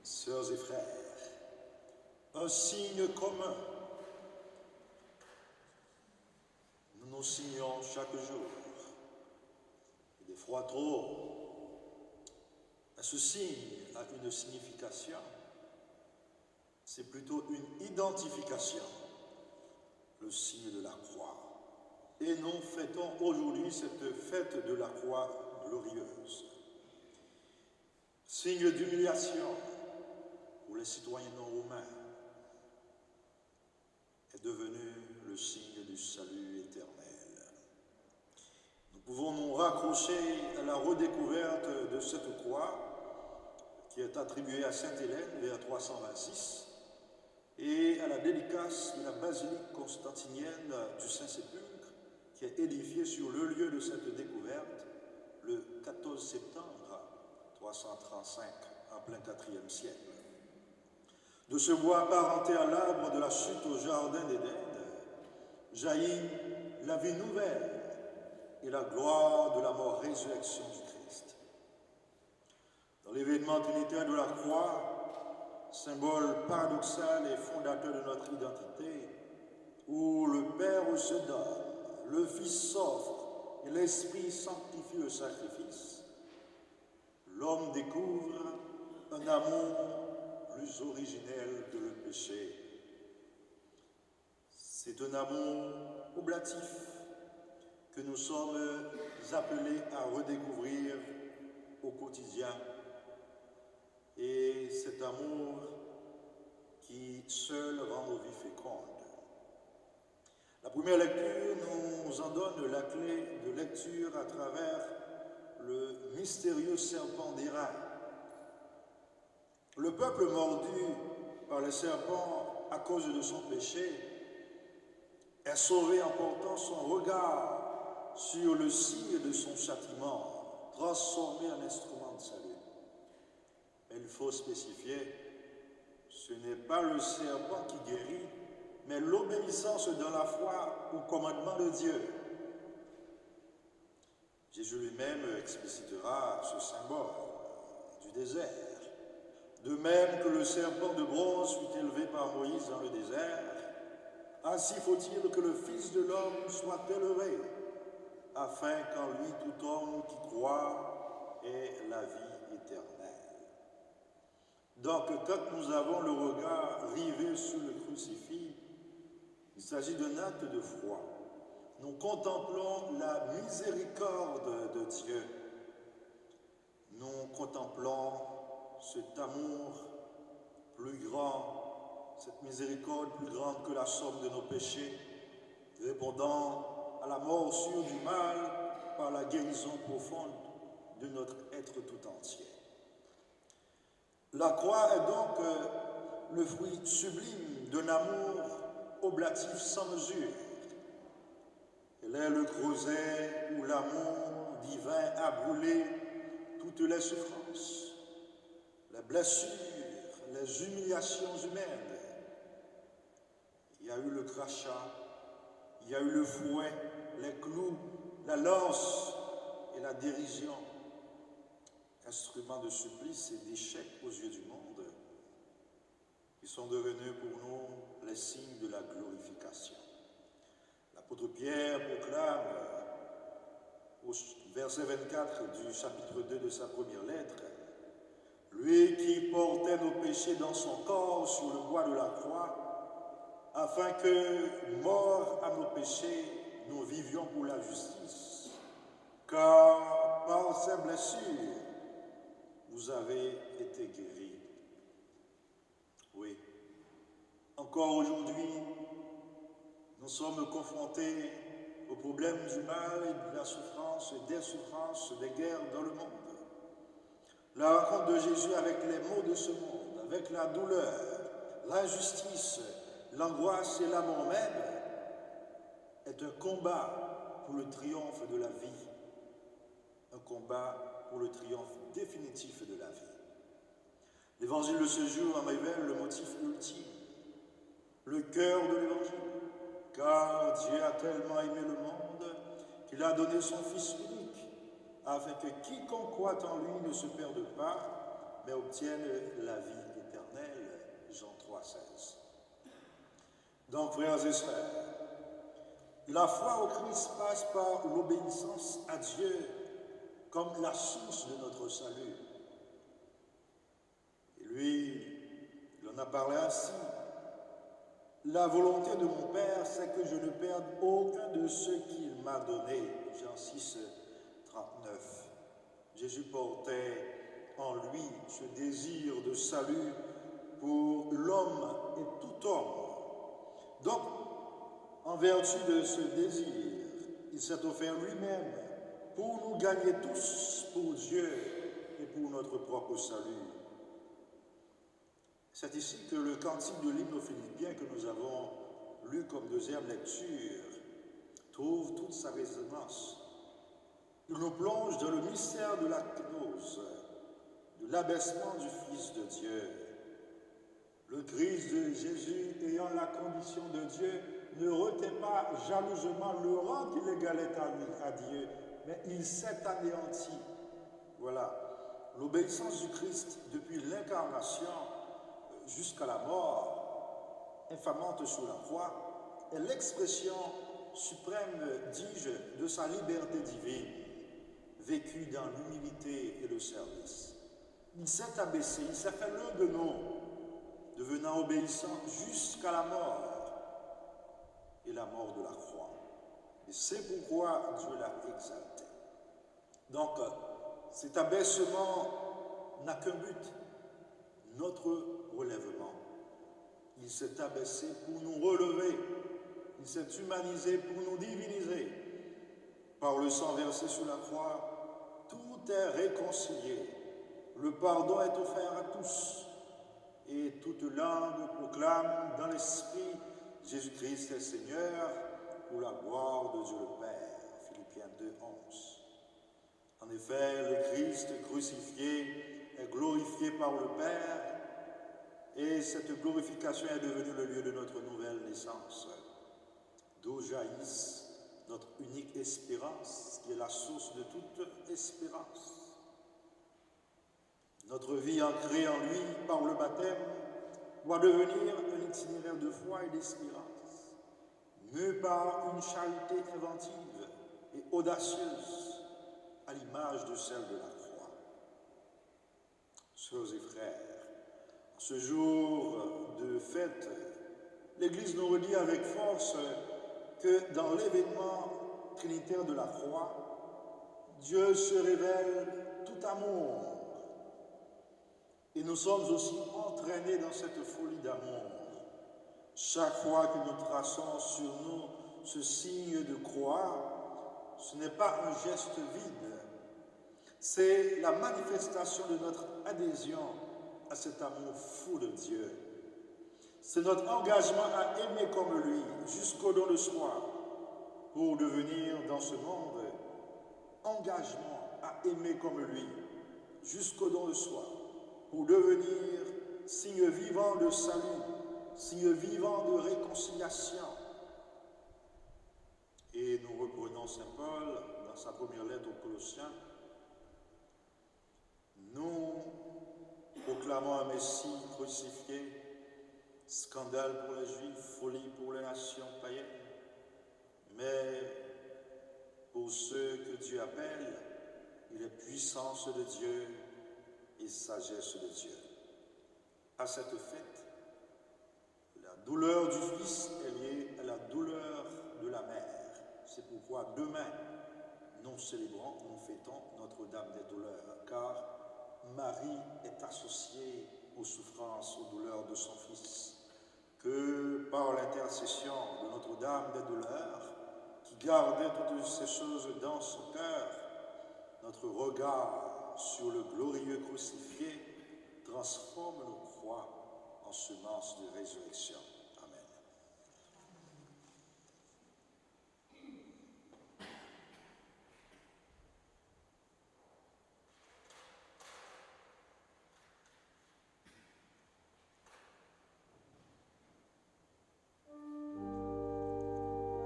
Sœurs et frères, un signe commun. Nous nous signons chaque jour. Et des fois trop. Ce signe a une signification. C'est plutôt une identification, le signe de la croix. Et nous fêtons aujourd'hui cette fête de la croix glorieuse. Signe d'humiliation pour les citoyens non romains est devenu le signe du salut éternel. Nous pouvons nous raccrocher à la redécouverte de cette croix qui est attribuée à Sainte Hélène vers 326 et à la dédicace de la basilique constantinienne du Saint-Sépulcre qui est édifiée sur le lieu de cette découverte le 14 septembre 335 en plein IVe siècle. De ce bois apparenté à l'arbre de la chute au jardin d'Éden jaillit la vie nouvelle et la gloire de la mort-résurrection du Christ. Dans l'événement trinitaire de la croix, symbole paradoxal et fondateur de notre identité, où le Père se donne, le Fils s'offre et l'Esprit sanctifie le sacrifice, l'homme découvre un amour plus originel que le péché. C'est un amour oblatif que nous sommes appelés à redécouvrir au quotidien. Et cet amour qui seul rend nos vies fécondes. La première lecture nous en donne la clé de lecture à travers le mystérieux serpent d'airain. Le peuple mordu par le serpent à cause de son péché est sauvé en portant son regard sur le signe de son châtiment, transformé en instrument de salut. Mais il faut spécifier, ce n'est pas le serpent qui guérit, mais l'obéissance dans la foi au commandement de Dieu. Jésus lui-même explicitera ce symbole du désert. De même que le serpent de bronze fut élevé par Moïse dans le désert, ainsi faut-il que le Fils de l'homme soit élevé, afin qu'en lui tout homme qui croit ait la vie éternelle. Donc, quand nous avons le regard rivé sur le crucifix, il s'agit d'un acte de foi. Nous contemplons la miséricorde de Dieu. Nous contemplons cet amour plus grand, cette miséricorde plus grande que la somme de nos péchés, répondant à la morsure du mal par la guérison profonde de notre être tout entier. La croix est donc le fruit sublime d'un amour oblatif sans mesure. Elle est le creuset où l'amour divin a brûlé toutes les souffrances, les blessures, les humiliations humaines. Il y a eu le crachat, il y a eu le fouet, les clous, la lance et la dérision, instruments de supplice et d'échec aux yeux du monde, qui sont devenus pour nous les signes de la glorification. L'apôtre Pierre proclame au verset 24 du chapitre 2 de sa première lettre, « Lui qui portait nos péchés dans son corps sur le bois de la croix, afin que, morts à nos péchés, nous vivions pour la justice, car par ses blessures, vous avez été guéris. » Oui, encore aujourd'hui, nous sommes confrontés aux problèmes du mal et de la souffrance et des souffrances, des guerres dans le monde. La rencontre de Jésus avec les maux de ce monde, avec la douleur, l'injustice, l'angoisse et la mort même, est un combat pour le triomphe de la vie, un combat pour le triomphe définitif de la vie. L'évangile de ce jour en révèle le motif ultime, le cœur de l'évangile. Car Dieu a tellement aimé le monde qu'il a donné son Fils unique, afin que quiconque croit en lui ne se perde pas, mais obtiennent la vie éternelle. Jean 3,16. Donc, frères et sœurs, la foi au Christ passe par l'obéissance à Dieu comme la source de notre salut. Et lui, il en a parlé ainsi. La volonté de mon Père, c'est que je ne perde aucun de ceux qu'il m'a donnés. Jean 6, 39. Jésus portait en lui ce désir de salut pour l'homme et tout homme. Donc, en vertu de ce désir, il s'est offert lui-même pour nous gagner tous pour Dieu et pour notre propre salut. C'est ici que le cantique de l'hymne aux Philippiens que nous avons lu comme deuxième lecture trouve toute sa résonance. Il nous plonge dans le mystère de la gnose, de l'abaissement du Fils de Dieu. Le Christ de Jésus, ayant la condition de Dieu, ne retait pas jalousement le rang qu'il égalait à Dieu, mais il s'est anéanti. Voilà, l'obéissance du Christ depuis l'incarnation jusqu'à la mort, infamante sur la croix, est l'expression suprême, dis-je, de sa liberté divine, vécue dans l'humilité et le service. Il s'est abaissé, il s'est fait l'un de nous, devenant obéissant jusqu'à la mort et la mort de la croix. Et c'est pourquoi Dieu l'a exalté. Donc, cet abaissement n'a qu'un but, notre relèvement. Il s'est abaissé pour nous relever. Il s'est humanisé pour nous diviniser. Par le sang versé sur la croix, tout est réconcilié. Le pardon est offert à tous. Et toute langue proclame dans l'Esprit Jésus-Christ est Seigneur pour la gloire de Dieu le Père. Philippiens 2,11. En effet, le Christ crucifié est glorifié par le Père et cette glorification est devenue le lieu de notre nouvelle naissance, d'où jaillisse notre unique espérance, qui est la source de toute espérance. Notre vie ancrée en lui par le baptême doit devenir un itinéraire de foi et d'espérance, mu par une charité inventive et audacieuse à l'image de celle de la croix. Sœurs et frères, en ce jour de fête, l'Église nous redit avec force que dans l'événement trinitaire de la croix, Dieu se révèle tout amour. Et nous sommes aussi entraînés dans cette folie d'amour. Chaque fois que nous traçons sur nous ce signe de croix, ce n'est pas un geste vide, c'est la manifestation de notre adhésion à cet amour fou de Dieu. C'est notre engagement à aimer comme lui jusqu'au don de soi pour devenir dans ce monde engagement à aimer comme lui jusqu'au don de soi pour devenir signe vivant de salut, signe vivant de réconciliation. Et nous reprenons Saint Paul dans sa première lettre aux Colossiens. Nous proclamons un Messie crucifié, scandale pour les Juifs, folie pour les nations païennes, mais pour ceux que Dieu appelle, il est puissance de Dieu et sagesse de Dieu. À cette fête, la douleur du Fils est liée à la douleur de la mère. C'est pourquoi demain, nous célébrons, nous fêtons Notre-Dame des douleurs, car Marie est associée aux souffrances, aux douleurs de son Fils, que par l'intercession de Notre-Dame des douleurs, qui gardait toutes ces choses dans son cœur, notre regard sur le glorieux crucifié transforme nos croix en semences de résurrection.